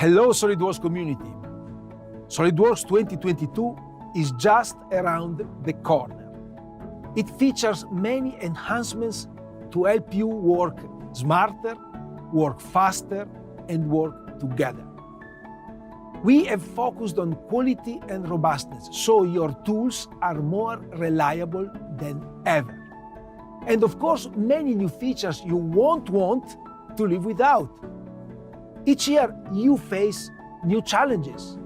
Hello SolidWorks community. SolidWorks 2022 is just around the corner. It features many enhancements to help you work smarter, work faster, and work together. We have focused on quality and robustness, so your tools are more reliable than ever. And of course, many new features you won't want to live without. Each year, you face new challenges.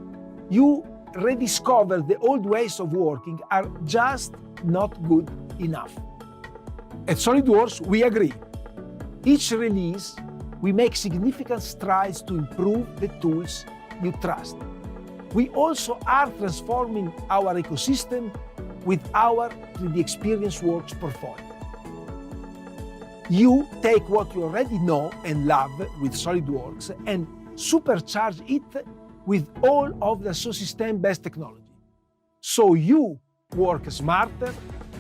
You rediscover the old ways of working are just not good enough. At SolidWorks, we agree. Each release, we make significant strides to improve the tools you trust. We also are transforming our ecosystem with our 3D Experience Works portfolio. You take what you already know and love with SolidWorks and supercharge it with all of the System-based technology. So you work smarter,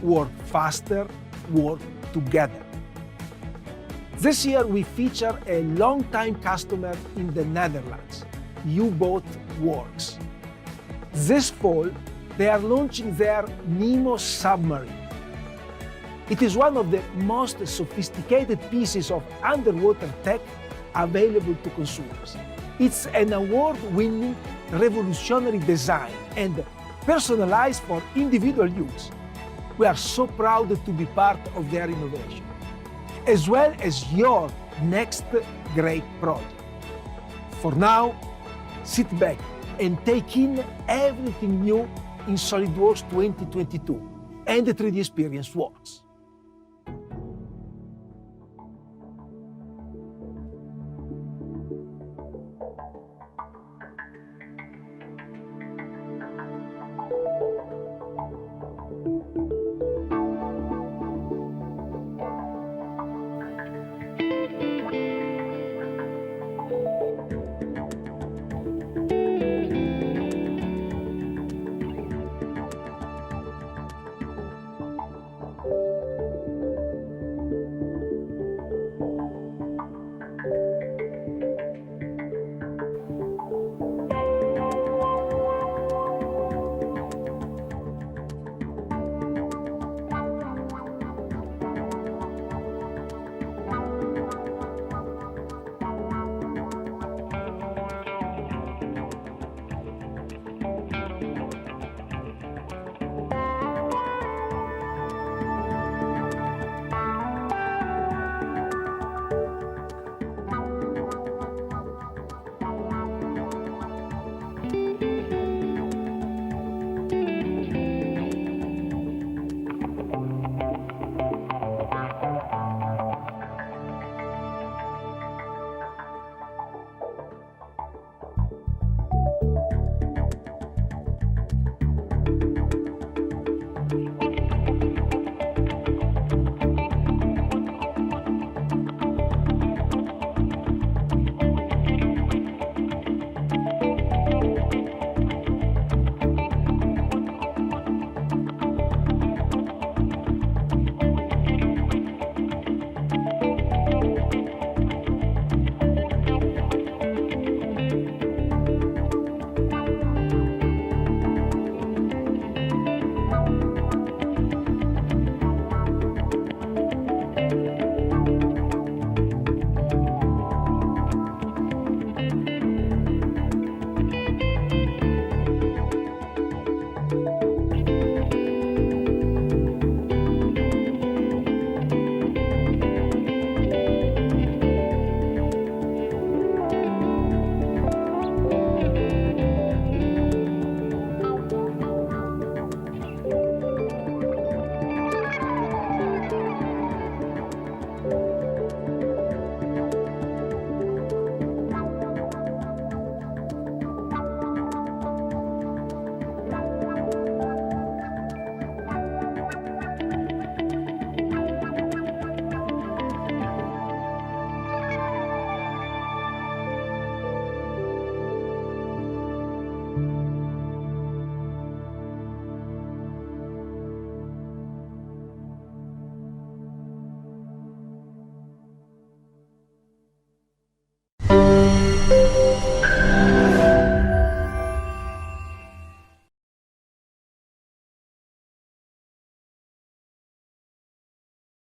work faster, work together. This year we feature a long-time customer in the Netherlands, U-Boat Works. This fall, they are launching their Nemo submarine. It is one of the most sophisticated pieces of underwater tech available to consumers. It's an award-winning, revolutionary design and personalized for individual use. We are so proud to be part of their innovation, as well as your next great project. For now, sit back and take in everything new in SolidWorks 2022 and the 3D Experience Works.